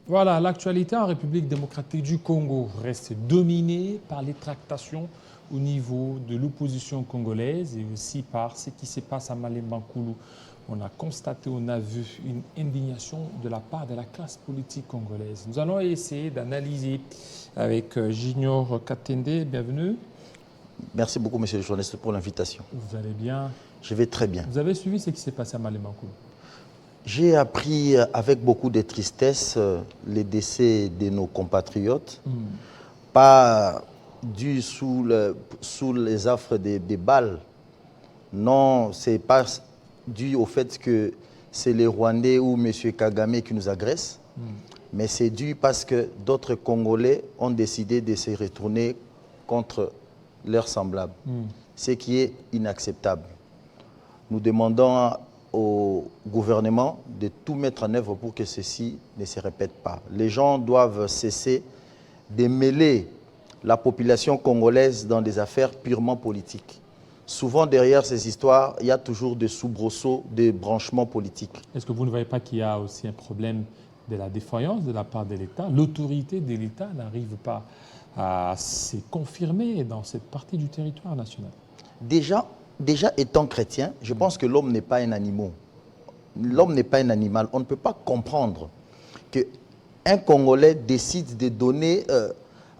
Voilà, l'actualité en République démocratique du Congo reste dominée par les tractations au niveau de l'opposition congolaise et aussi par ce qui se passe à Malemba-Nkulu. On a constaté, on a vu une indignation de la part de la classe politique congolaise. Nous allons essayer d'analyser avec Junior Katende. Bienvenue. Merci beaucoup, monsieur le journaliste, pour l'invitation. Vous allez bien? Je vais très bien. Vous avez suivi ce qui s'est passé à Malemba-Nkulu? J'ai appris avec beaucoup de tristesse les décès de nos compatriotes, pas dû sous les affres des balles. Non, ce n'est pas dû au fait que c'est les Rwandais ou M. Kagame qui nous agressent, mais c'est dû parce que d'autres Congolais ont décidé de se retourner contre leurs semblables, ce qui est inacceptable. Nous demandons au gouvernement de tout mettre en œuvre pour que ceci ne se répète pas. Les gens doivent cesser de mêler la population congolaise dans des affaires purement politiques. Souvent, derrière ces histoires, il y a toujours des soubresauts, des branchements politiques. Est-ce que vous ne voyez pas qu'il y a aussi un problème de la défaillance de la part de l'État? L'autorité de l'État n'arrive pas à se confirmer dans cette partie du territoire national. Déjà étant chrétien, je pense que l'homme n'est pas un animal. L'homme n'est pas un animal. On ne peut pas comprendre qu'un Congolais décide de donner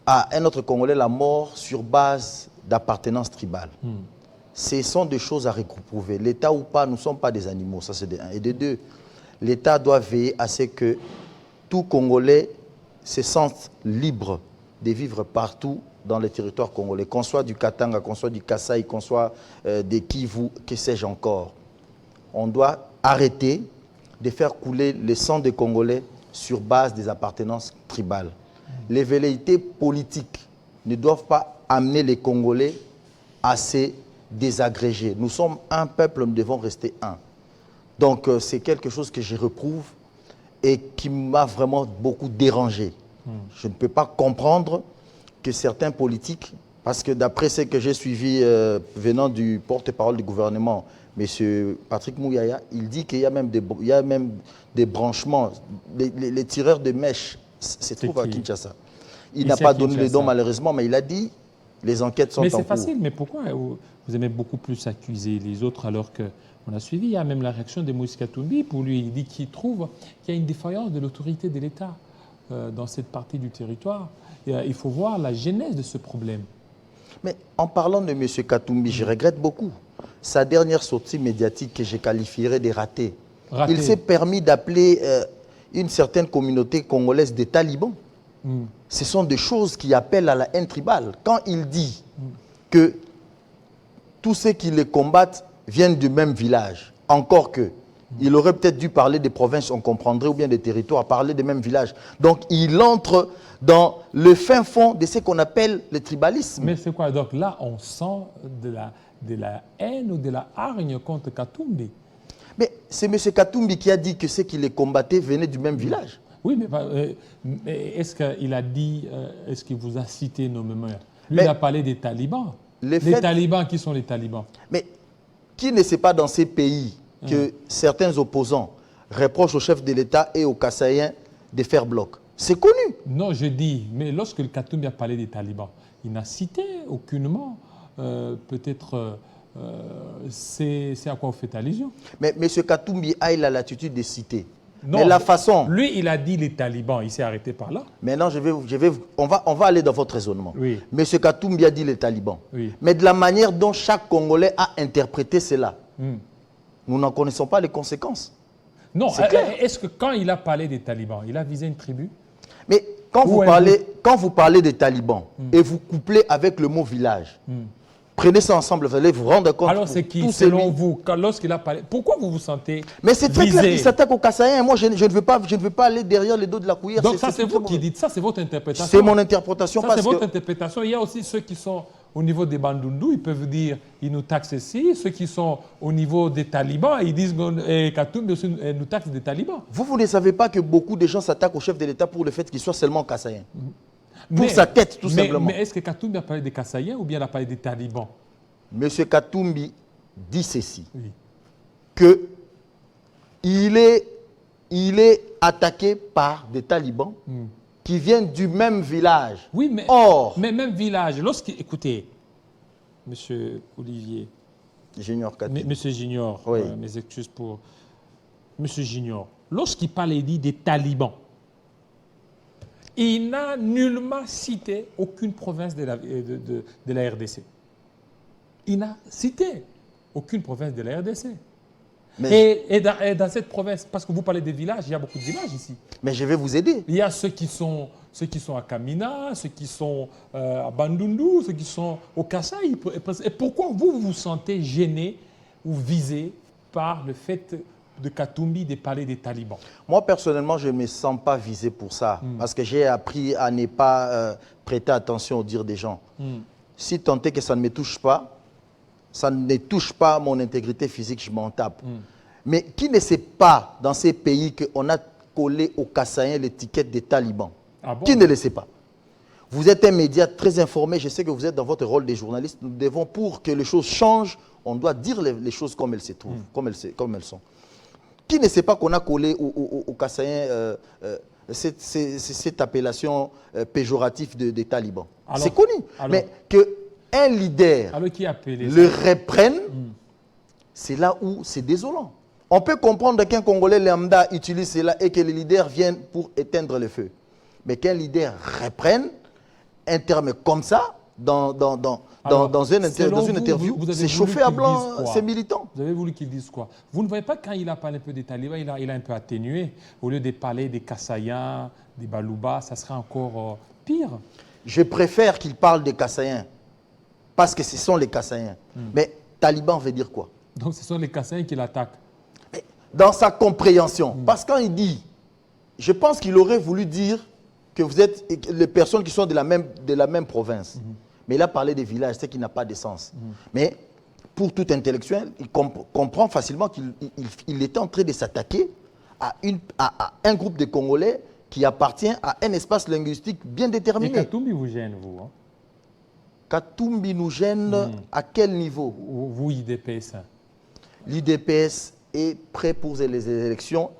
à un autre Congolais la mort sur base d'appartenance tribale. Ce sont des choses à reprouver. L'État ou pas, nous ne sommes pas des animaux, ça c'est de un. Et de deux, l'État doit veiller à ce que tout Congolais se sente libre de vivre partout dans le territoire congolais, qu'on soit du Katanga, qu'on soit du Kasaï, qu'on soit des Kivu, que sais-je encore. On doit arrêter de faire couler le sang des Congolais sur base des appartenances tribales. Les velléités politiques ne doivent pas amener les Congolais à se désagréger. Nous sommes un peuple, nous devons rester un. Donc c'est quelque chose que je reprouve et qui m'a vraiment beaucoup dérangé. Je ne peux pas comprendre que certains politiques, parce que d'après ce que j'ai suivi venant du porte-parole du gouvernement, M. Patrick Mouyaya, il dit qu'il y a même des branchements, les tireurs de mèches se trouvent à Kinshasa. Il n'a pas donné les dons malheureusement, mais il a dit les enquêtes sont en cours. Mais c'est facile, mais pourquoi vous aimez beaucoup plus accuser les autres alors qu'on a suivi? Il y a même la réaction de Moïse Katumbi, pour lui, il dit qu'il trouve qu'il y a une défaillance de l'autorité de l'État dans cette partie du territoire. Et, il faut voir la genèse de ce problème. Mais en parlant de M. Katumbi, je regrette beaucoup sa dernière sortie médiatique que je qualifierais de ratée. Il s'est permis d'appeler une certaine communauté congolaise des talibans. Ce sont des choses qui appellent à la haine tribale. Quand il dit que tous ceux qui les combattent viennent du même village, encore que, il aurait peut-être dû parler des provinces, on comprendrait, ou bien des territoires, parler des mêmes villages. Donc il entre dans le fin fond de ce qu'on appelle le tribalisme. Mais c'est quoi? Donc là, on sent de la haine ou de la hargne contre Katumbi. Mais c'est M. Katumbi qui a dit que ceux qui les combattaient venaient du même village. Oui, mais est-ce qu'il a dit, est-ce qu'il vous a cité nommément? Lui, il a parlé des talibans. Les talibans, qui sont les talibans? Mais qui ne sait pas dans ces pays que certains opposants reprochent au chef de l'État et aux Kassaïens de faire bloc? C'est connu. Non, je dis, mais lorsque le Katumbi a parlé des talibans, il n'a cité aucunement, peut-être, c'est à quoi vous faites allusion. Mais M. Katumbi a la latitude de citer. Non, mais la façon... Lui, il a dit les talibans, il s'est arrêté par là. Maintenant, on va aller dans votre raisonnement. Oui. M. Katumbi a dit les talibans. Oui. Mais de la manière dont chaque Congolais a interprété cela, nous n'en connaissons pas les conséquences. Non, est-ce que quand il a parlé des talibans, il a visé une tribu? Mais quand vous parlez des talibans et vous couplez avec le mot village, prenez ça ensemble, vous allez vous rendre compte. Alors c'est qui, selon vous, lorsqu'il a parlé, pourquoi vous vous sentez Mais c'est très clair qu'il s'attaque aux Kassaïens. Moi, je ne veux pas aller derrière les dos de la cuillère. Donc ça, c'est vous qui dites ça, c'est votre interprétation. C'est mon interprétation. Ça, c'est votre interprétation. Il y a aussi ceux qui sont au niveau des Bandundu, ils peuvent dire, ils nous taxent ici. Ceux qui sont au niveau des talibans, ils disent, Katumbi nous taxe des talibans. Vous ne savez pas que beaucoup de gens s'attaquent au chef de l'État pour le fait qu'il soit seulement Kassaïen. Pour sa tête, tout simplement. Mais est-ce que Katumbi a parlé des Kassaïens ou bien il a parlé des talibans? M. Katumbi dit ceci, que il est Mm. il est attaqué par des talibans qui viennent du même village. Oui, mais, Or, mais même village, écoutez, Monsieur Olivier, Junior Kati. Monsieur Junior, Oui. mes excuses pour Monsieur Junior, lorsqu'il parle, il dit des talibans. Il n'a nullement cité aucune province de la RDC. Il n'a cité aucune province de la RDC. Mais, Et dans cette province, parce que vous parlez des villages, il y a beaucoup de villages ici. mais je vais vous aider. Il y a ceux qui sont à Kamina, ceux qui sont à Bandundu, ceux qui sont au Kasaï. Et pourquoi vous vous sentez gêné ou visé par le fait de Katumbi de parler des talibans? Moi, personnellement, je ne me sens pas visé pour ça. Parce que j'ai appris à ne pas prêter attention au dire des gens. Si tant est que ça ne me touche pas, ça ne touche pas mon intégrité physique, je m'en tape. Mais qui ne sait pas dans ces pays qu'on a collé aux Kassaïens l'étiquette des talibans? Ah bon? Qui ne le sait pas? Vous êtes un média très informé, je sais que vous êtes dans votre rôle de journaliste. Nous devons, pour que les choses changent, on doit dire les choses comme elles se trouvent, comme elles sont. Qui ne sait pas qu'on a collé aux Kassaïens cette appellation péjorative des talibans? C'est connu. Mais qu'un leader le reprenne, c'est là où c'est désolant. On peut comprendre qu'un Congolais lambda utilise cela et que les leaders viennent pour éteindre le feu. Mais qu'un leader reprenne un terme comme ça dans une interview, c'est chauffé à blanc ses militants. Vous avez voulu qu'il dise quoi? Vous ne voyez pas quand il a parlé un peu des talibans, il a un peu atténué. Au lieu de parler des Kassaïens, des Balouba, ça serait encore pire. Je préfère qu'il parle des Kassaïens, parce que ce sont les Kassaïens. Mais taliban veut dire quoi? Donc ce sont les Kassaïens qui l'attaquent. Dans sa compréhension. Parce que quand il dit, je pense qu'il aurait voulu dire que vous êtes les personnes qui sont de la même province. Mais il a parlé des villages, ce qui n'a pas de sens. Mais pour tout intellectuel, il comprend facilement qu'il était en train de s'attaquer à un groupe de Congolais qui appartient à un espace linguistique bien déterminé. Et Katumbi vous gêne, vous, hein? Katumbi nous gêne à quel niveau? Vous, IDPS. L'IDPS est prêt pour les élections.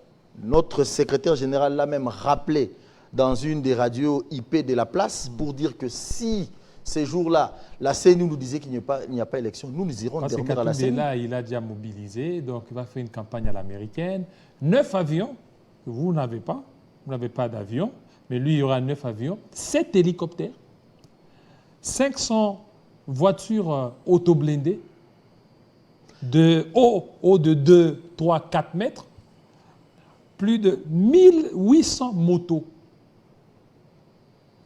Notre secrétaire général l'a même rappelé dans une des radios IP de la place pour dire que si ces jours-là, la CNU nous disait qu'il n'y a pas élection, nous irons dormir à la CNU. Là, il a déjà mobilisé, donc il va faire une campagne à l'américaine. 9 avions, que vous n'avez pas. Vous n'avez pas d'avion, mais lui, il y aura 9 avions, 7 hélicoptères, 500 voitures auto-blindées, de haut de 2, 3, 4 mètres, plus de 1800 motos.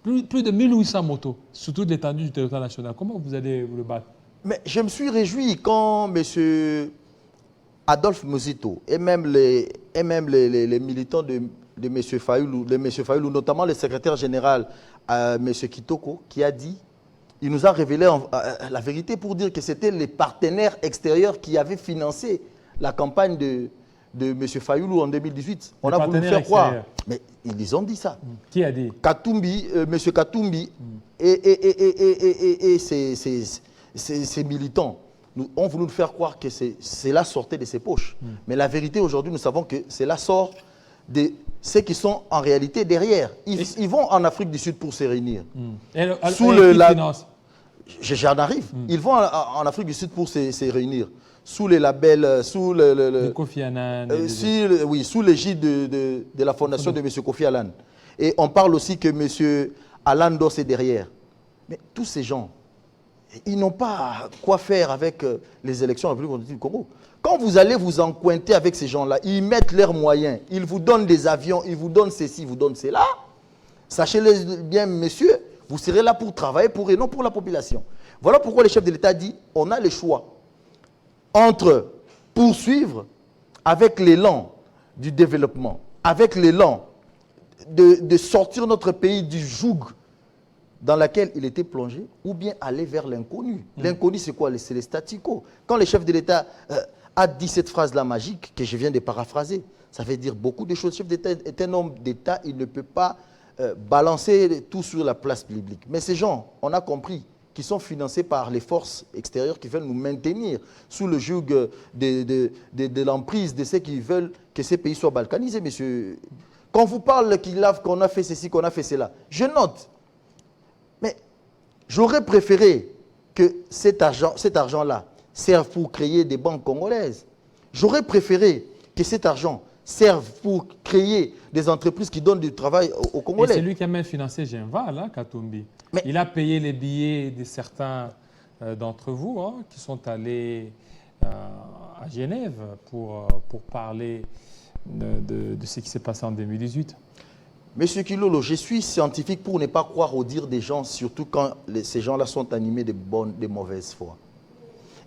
Plus de 1800 motos, sur toute l'étendue du territoire national. Comment vous allez vous le battre? Mais je me suis réjoui quand M. Adolphe Muzito et même les militants de M. Fayoulou, notamment le secrétaire général M. Kitoko, qui a dit, il nous a révélé la vérité pour dire que c'était les partenaires extérieurs qui avaient financé la campagne de M. Fayoulou en 2018. On a voulu nous faire croire. Mais ils ont dit ça. Qui a dit? Katumbi, M. Katumbi et ses militants ont voulu nous faire croire que cela sortait de ses poches. Mais la vérité aujourd'hui, nous savons que cela sort de ceux qui sont en réalité derrière. Ils vont en Afrique du Sud pour se réunir. J'en arrive. Ils vont en Afrique du Sud pour se réunir. Sous les labels, sous le Kofi Annan. Sous l'égide de la fondation de M. Kofi Annan. Et on parle aussi que M. Alan Dos est derrière. Mais tous ces gens, ils n'ont pas quoi faire avec les élections en République du Congo. Quand vous allez vous encointer avec ces gens-là, ils mettent leurs moyens, ils vous donnent des avions, ils vous donnent ceci, ils vous donnent cela. Sachez-le bien, messieurs, vous serez là pour travailler pour et non pour la population. Voilà pourquoi le chef de l'État dit on a le choix entre poursuivre avec l'élan du développement, avec l'élan de sortir notre pays du joug dans lequel il était plongé, ou bien aller vers l'inconnu. L'inconnu, c'est quoi? C'est les statu quo. Quand le chef de l'État a dit cette phrase-là magique, que je viens de paraphraser, ça veut dire beaucoup de choses. Le chef d'État est un homme d'État, il ne peut pas balancer tout sur la place publique. Mais ces gens, on a compris qui sont financés par les forces extérieures qui veulent nous maintenir sous le joug de l'emprise de ceux qui veulent que ces pays soient balkanisés, monsieur. Quand vous parlez qu'on a fait ceci, qu'on a fait cela, je note. Mais j'aurais préféré que cet argent-là serve pour créer des banques congolaises. J'aurais préféré que cet argent serve pour créer des entreprises qui donnent du travail aux Congolais. Et c'est lui qui a même financé Genval, hein, Katumbi. Mais il a payé les billets de certains d'entre vous qui sont allés à Genève pour parler de ce qui s'est passé en 2018. Monsieur Kilolo, je suis scientifique pour ne pas croire au dire des gens, surtout quand ces gens-là sont animés de mauvaise foi.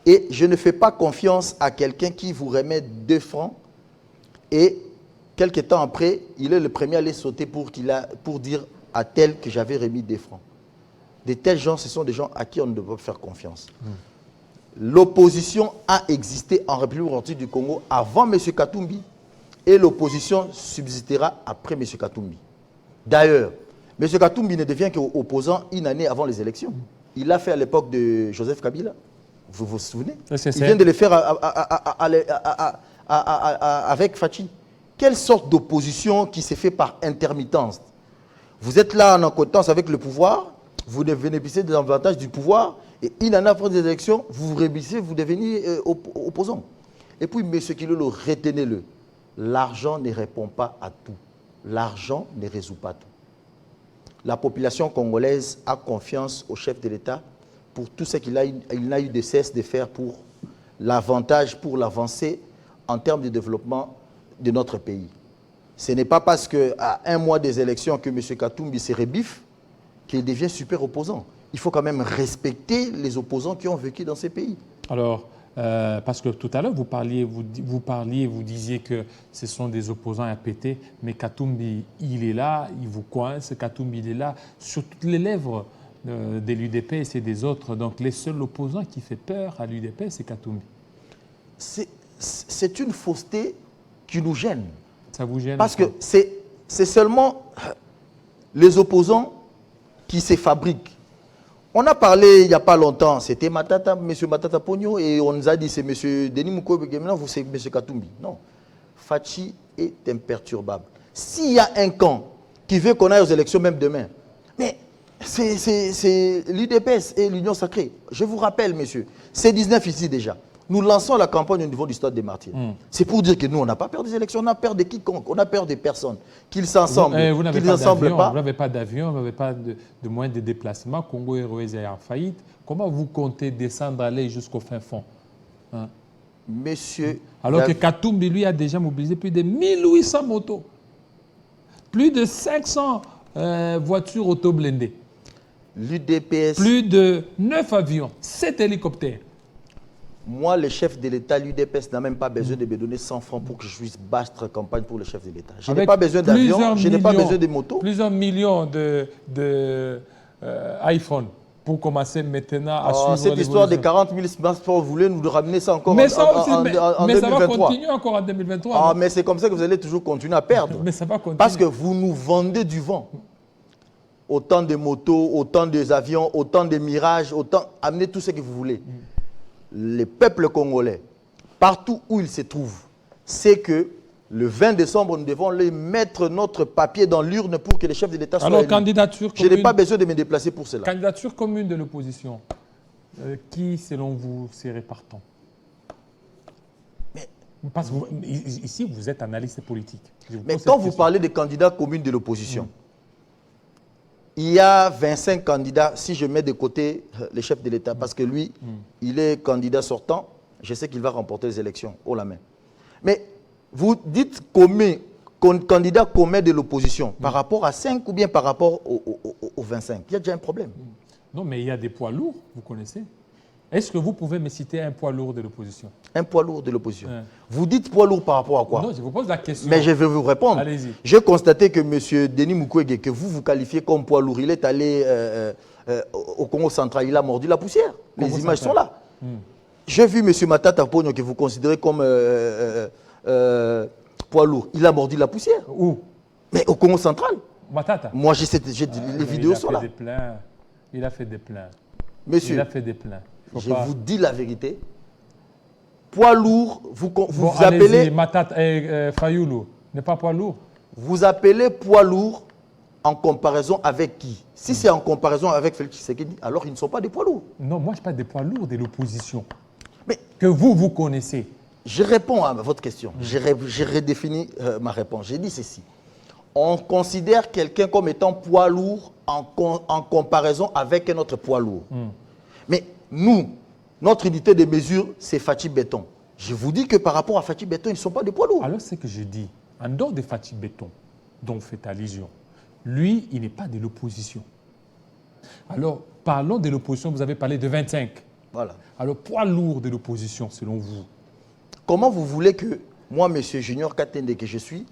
Et je ne fais pas confiance à quelqu'un qui vous remet 2 francs et quelques temps après, il est le premier à aller sauter pour dire à tel que j'avais remis 2 francs. De tels gens, ce sont des gens à qui on ne doit pas faire confiance. L'opposition a existé en République démocratique du Congo avant M. Katumbi et l'opposition subsistera après M. Katumbi. D'ailleurs, M. Katumbi ne devient qu'opposant une année avant les élections. Il l'a fait à l'époque de Joseph Kabila. Vous vous souvenez? Il vient de le faire avec Fachi. Quelle sorte d'opposition qui s'est fait par intermittence? Vous êtes là en accointance avec le pouvoir, vous bénéficiez des avantages du pouvoir, et une année après des élections, vous réussissez, vous devenez opposant. Et puis, M. Kilolo, retenez-le, l'argent ne répond pas à tout. L'argent ne résout pas tout. La population congolaise a confiance au chef de l'État pour tout ce qu'il n'a eu de cesse de faire pour l'avantage, pour l'avancée en termes de développement de notre pays. Ce n'est pas parce qu'à 1 mois des élections que M. Katumbi se rebiffe qu'il devient super opposant. Il faut quand même respecter les opposants qui ont vécu dans ces pays. Alors, parce que tout à l'heure, vous disiez que ce sont des opposants à péter, mais Katumbi, il est là, il vous coince, Katumbi, il est là, sur toutes les lèvres de l'UDPS et des autres. Donc, les seuls opposants qui fait peur à l'UDPS, c'est Katumbi. C'est une fausseté qui nous gêne. Ça vous gêne? Parce que c'est seulement les opposants qui se fabriquent. On a parlé il n'y a pas longtemps, c'était Matata, M. Matata Pogno, et on nous a dit c'est M. Denis Mukwege, maintenant c'est M. Katumbi. Non, Fachi est imperturbable. S'il y a un camp qui veut qu'on aille aux élections même demain, mais c'est l'UDPS et l'Union Sacrée. Je vous rappelle, monsieur, c'est 19 ici déjà. Nous lançons la campagne au niveau du stade des Martyrs. C'est pour dire que nous, on n'a pas peur des élections, on a peur de quiconque, on a peur des personnes. Qu'ils s'ensemblent, qu'ils n'ensemblent pas. Vous n'avez pas d'avion, vous n'avez pas de moyens de déplacement. Congo Airways est en faillite. Comment vous comptez descendre, aller jusqu'au fin fond? Monsieur... Alors que Katumbi, lui, a déjà mobilisé plus de 1800 motos. Plus de 500 voitures auto-blindées. L'UDPS... Plus de 9 avions, 7 hélicoptères. Moi, le chef de l'État, l'UDPS n'a même pas besoin de me donner 100 francs pour que je puisse battre campagne pour le chef de l'État. Je n'ai pas besoin d'avion, je n'ai pas besoin de motos. Plusieurs millions d'iPhone pour commencer maintenant à suivre cette histoire de 40 000 smartphones, vous voulez nous ramener ça encore en 2023. Mais ça va continuer encore en 2023. Mais c'est comme ça que vous allez toujours continuer à perdre. Mais ça va continuer. Parce que vous nous vendez du vent. Autant de motos, autant d'avions, autant de mirages, autant... Amenez tout ce que vous voulez. Les peuples congolais, partout où ils se trouvent, c'est que le 20 décembre, nous devons les mettre notre papier dans l'urne pour que les chefs de l'État soient élus. Candidature commune. Je n'ai pas besoin de me déplacer pour cela. Candidature commune de l'opposition. Qui, selon vous, serait partant? Parce que ici, vous êtes analyste politique. Mais quand vous parlez des candidats communs de l'opposition, il y a 25 candidats, si je mets de côté le chef de l'État, parce que lui, il est candidat sortant, je sais qu'il va remporter les élections, haut la main. Mais vous dites candidat commun de l'opposition, par rapport à 5 ou bien par rapport aux 25? Il y a déjà un problème. Non, mais il y a des poids lourds, vous connaissez. Est-ce que vous pouvez me citer un poids lourd de l'opposition? Un poids lourd de l'opposition. Vous dites poids lourd par rapport à quoi? Non, je vous pose la question. Mais je vais vous répondre. Allez-y. J'ai constaté que M. Denis Mukwege, que vous qualifiez comme poids lourd, il est allé au Congo central, il a mordu la poussière. Les images sont là. J'ai vu M. Matata Pogno, que vous considérez comme poids lourd. Il a mordu la poussière. Où? Mais au Congo central. Matata? Moi, j'ai les vidéos sont là. Il a fait des plans. Monsieur, Il a fait des plaintes. je vous dis la vérité. Poids lourd, vous allez-y, appelez... Matat Fayoulou n'est pas poids lourd. Vous appelez poids lourd en comparaison avec qui? Si c'est en comparaison avec Félix Tshisekedi, alors ils ne sont pas des poids lourds. Non, moi je parle des poids lourds de l'opposition. Mais que vous connaissez. Je réponds à votre question. J'ai redéfini ma réponse. J'ai dit ceci. On considère quelqu'un comme étant poids lourd en comparaison avec un autre poids lourd. Mais nous, notre unité de mesure, c'est Fathi Béton. Je vous dis que par rapport à Fathi Béton, ils ne sont pas des poids lourds. Alors c'est que je dis, en dehors de Fathi Béton, dont vous faites allusion, lui, il n'est pas de l'opposition. Alors, parlons de l'opposition, vous avez parlé de 25. Voilà. Alors, poids lourd de l'opposition, selon vous? Comment vous voulez que moi, M. Junior Katende, que je suis,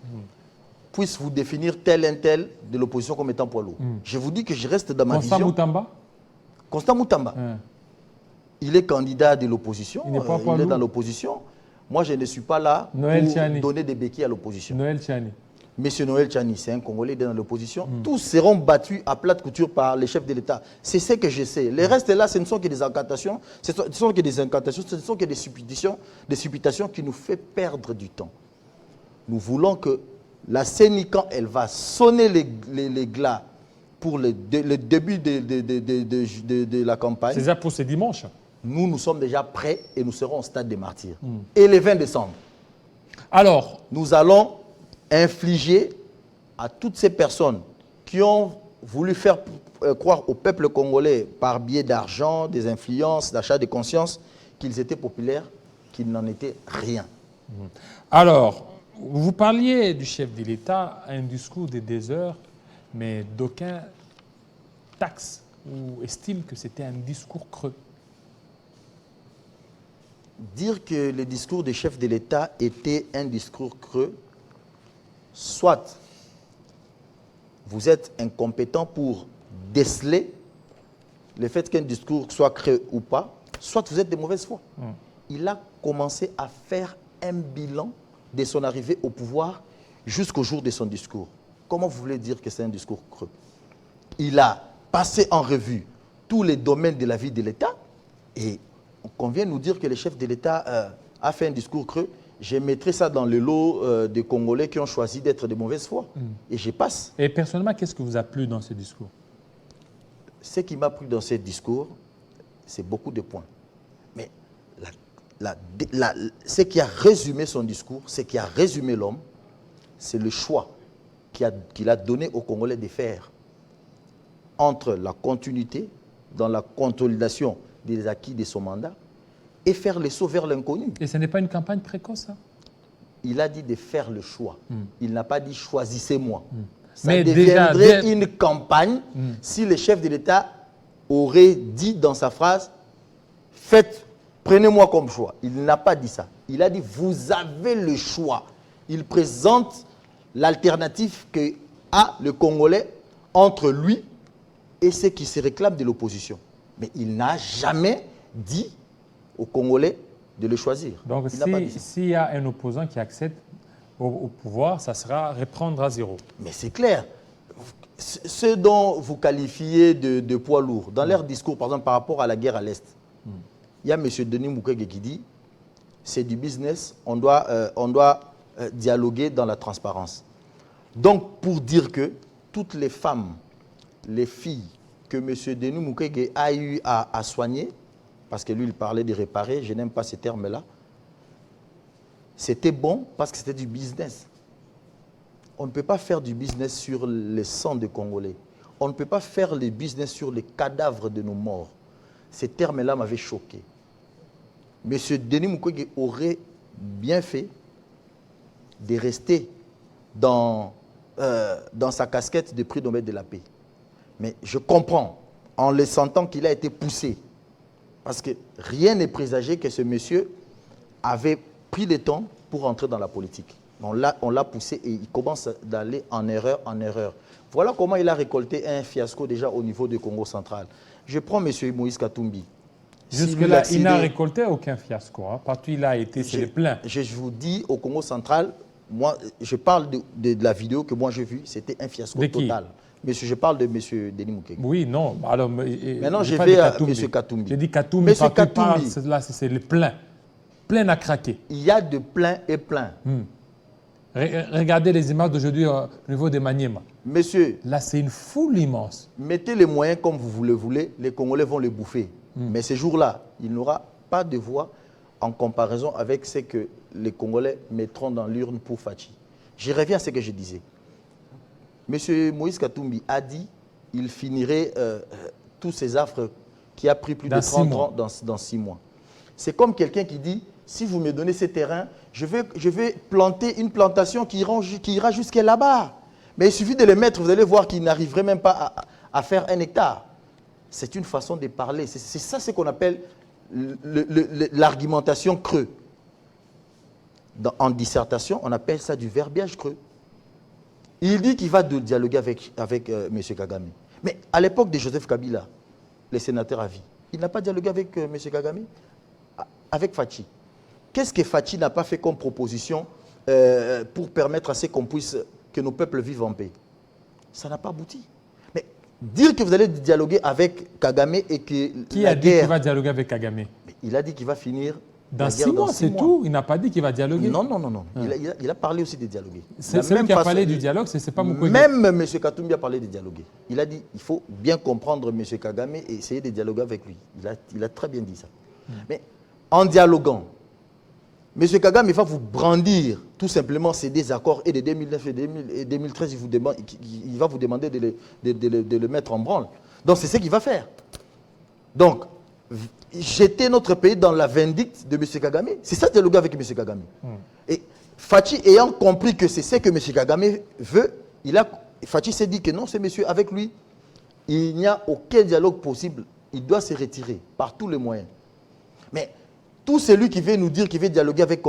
puisse vous définir tel un tel de l'opposition comme étant poids lourd? Je vous dis que je reste dans ma vision. Constant Moutamba? Constant Moutamba. Il est candidat de l'opposition. Il n'est pas poids il est lourd. dans l'opposition. Moi, je ne suis pas là pour donner des béquilles à l'opposition. Noël Tchani. Monsieur Noël Tchani, c'est un Congolais dans l'opposition. Tous seront battus à plate couture par les chefs de l'État. C'est ce que je sais. Les restes là, ce ne sont que des incantations. Ce ne sont que des incantations, ce ne sont que des supputations qui nous font perdre du temps. Nous voulons que la CENI, quand elle va sonner les glas pour le début de la campagne, c'est ça pour ce dimanche. nous sommes déjà prêts et nous serons au stade des martyrs. Et le 20 décembre, alors, nous allons infliger à toutes ces personnes qui ont voulu faire croire au peuple congolais par biais d'argent, des influences, d'achat de conscience, qu'ils étaient populaires, qu'ils n'en étaient rien. Alors, vous parliez du chef de l'État à un discours de 2 heures, mais d'aucuns taxent ou estiment que c'était un discours creux. Dire que le discours du chef de l'État était un discours creux, soit vous êtes incompétent pour déceler le fait qu'un discours soit creux ou pas, soit vous êtes de mauvaise foi. Il a commencé à faire un bilan de son arrivée au pouvoir jusqu'au jour de son discours. Comment vous voulez dire que c'est un discours creux? Il a passé en revue tous les domaines de la vie de l'État et on convient de nous dire que le chef de l'État a fait un discours creux. Je mettrai ça dans le lot des Congolais qui ont choisi d'être de mauvaise foi. Et je passe. Et personnellement, qu'est-ce que vous a plu dans ce discours? Ce qui m'a plu dans ce discours, c'est beaucoup de points. Mais ce qui a résumé son discours, ce qui a résumé l'homme, c'est le choix qu'il a donné aux Congolais de faire entre la continuité, dans la consolidation des acquis de son mandat, et faire le saut vers l'inconnu. Et ce n'est pas une campagne précoce, ça? Il a dit de faire le choix. Il n'a pas dit choisissez-moi. Ça Mais deviendrait une campagne si le chef de l'État aurait dit dans sa phrase faites, prenez-moi comme choix. Il n'a pas dit ça. Il a dit vous avez le choix. Il présente l'alternative que a le Congolais entre lui et ceux qui se réclament de l'opposition. Mais il n'a jamais dit aux Congolais de le choisir. Donc s'il y a un opposant qui accède au pouvoir, ça sera reprendre à zéro. Mais c'est clair. Ce dont vous qualifiez de poids lourd, dans leur discours, par exemple, par rapport à la guerre à l'Est, il y a M. Denis Mukwege qui dit c'est du business, on doit dialoguer dans la transparence. Donc, pour dire que toutes les femmes, les filles que M. Denis Mukwege a eu à soigner, parce que lui, il parlait de réparer, je n'aime pas ces termes-là, c'était bon parce que c'était du business. On ne peut pas faire du business sur le sang des Congolais. On ne peut pas faire le business sur les cadavres de nos morts. Ces termes-là m'avaient choqué. M. Denis Mukwege aurait bien fait de rester dans sa casquette de prix Nobel de la paix. Mais je comprends, en le sentant qu'il a été poussé, parce que rien n'est présagé que ce monsieur avait pris le temps pour entrer dans la politique. On l'a poussé et il commence d'aller en erreur, en erreur. Voilà comment il a récolté un fiasco déjà au niveau du Congo central. Je prends M. Moïse Katumbi. Jusque-là, il n'a récolté aucun fiasco. Hein. Partout il a été, c'est le plein. Je vous dis, au Congo central, moi, je parle de la vidéo que moi j'ai vue, c'était un fiasco total. Monsieur, je parle de M. Denis Mukwege. Oui, non. Alors, maintenant, je vais à M. Katumbi. J'ai dit Katumbi. M. Katumbi. Là, c'est le plein. Plein à craquer. Il y a de plein et plein. Regardez les images d'aujourd'hui au niveau de Maniema. Monsieur, là, c'est une foule immense. Mettez les moyens comme vous le voulez, les Congolais vont les bouffer. Mais ces jours-là, il n'aura pas de voix en comparaison avec ce que les Congolais mettront dans l'urne pour Fachi. Je reviens à ce que je disais. Monsieur Moïse Katumbi a dit qu'il finirait tous ces affres qui a pris plus de 30 ans dans 6 mois. C'est comme quelqu'un qui dit, si vous me donnez ces terrains, je vais planter une plantation qui ira jusqu'à là-bas. Mais il suffit de les mettre, vous allez voir qu'ils n'arriveraient même pas à faire 1 hectare. C'est une façon de parler. C'est ça ce qu'on appelle l'argumentation creux. En dissertation, on appelle ça du verbiage creux. Il dit qu'il va dialoguer avec M. Kagame. Mais à l'époque de Joseph Kabila, le sénateur à vie, il n'a pas dialogué avec M. Kagame, avec Fachi. Qu'est-ce que Fachi n'a pas fait comme proposition pour permettre à ce qu'on puisse, que nos peuples vivent en paix? Ça n'a pas abouti. Mais dire que vous allez dialoguer avec Kagame et que Qui a dit qu'il va dialoguer avec Kagame? Il a dit qu'il va finir dans 6 mois, c'est tout. Il n'a pas dit qu'il va dialoguer. Non. Il a parlé aussi de dialoguer. C'est celui qui a parlé du dialogue, c'est pas Mukwege. Même M. Katumbi a parlé de dialoguer. Il a dit qu'il faut bien comprendre M. Kagame et essayer de dialoguer avec lui. Il a très bien dit ça. Mais en dialoguant, M. Kagame va vous brandir tout simplement ces désaccords et de 2009 et 2013, il va vous demander de le mettre en branle. Donc c'est ce qu'il va faire. Donc, jeter notre pays dans la vindicte de M. Kagame, c'est ça dialoguer avec M. Kagame. Et Fachi ayant compris que c'est ce que M. Kagame veut, Fachi s'est dit que non, c'est monsieur avec lui. Il n'y a aucun dialogue possible. Il doit se retirer par tous les moyens. Mais tout celui qui veut nous dire qu'il veut dialoguer avec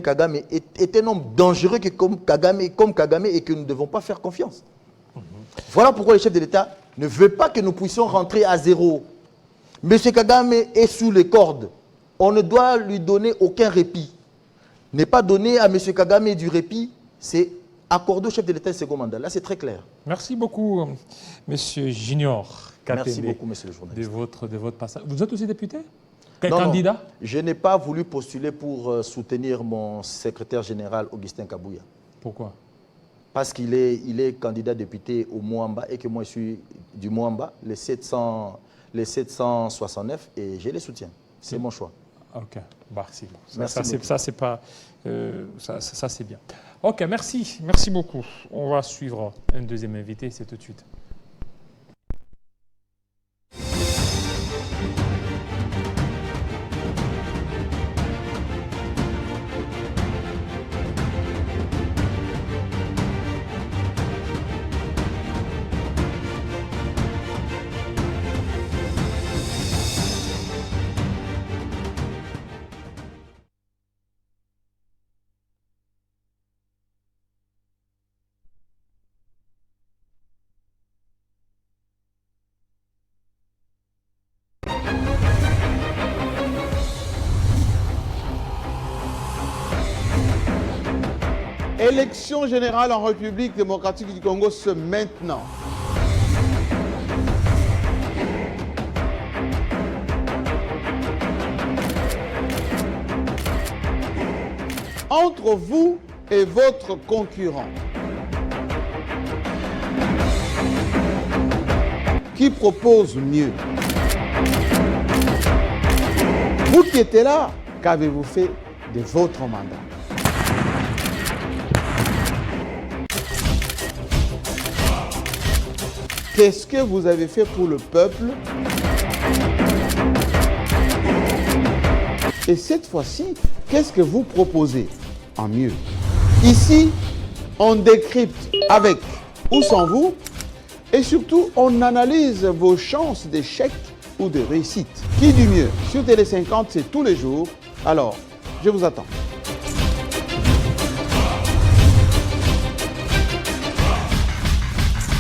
Kagame est un homme dangereux comme Kagame et que nous ne devons pas faire confiance. Voilà pourquoi le chef de l'État ne veut pas que nous puissions rentrer à zéro. M. Kagame est sous les cordes. On ne doit lui donner aucun répit. Ne pas donner à M. Kagame du répit, c'est accorder au chef de l'État un second mandat. Là, c'est très clair. Merci beaucoup, M. Junior Katende. Merci beaucoup, M. le journaliste. De votre passage. Vous êtes aussi député? Non, candidat? Je n'ai pas voulu postuler pour soutenir mon secrétaire général, Augustin Kabouya. Pourquoi? Parce qu'il est candidat député au Moamba et que moi, je suis du Moamba, les 769, et je les soutiens. C'est mon choix. Ok, merci. Merci ça c'est bien. Ok, merci beaucoup. On va suivre un deuxième invité, c'est tout de suite. Élection générale en République démocratique du Congo ce maintenant. Entre vous et votre concurrent, qui propose mieux? Vous qui étiez là, qu'avez-vous fait de votre mandat? Qu'est-ce que vous avez fait pour le peuple? Et cette fois-ci, qu'est-ce que vous proposez en mieux? Ici, on décrypte avec ou sans vous, et surtout, on analyse vos chances d'échec ou de réussite. Qui dit mieux? Sur Télé 50, c'est tous les jours. Alors, je vous attends.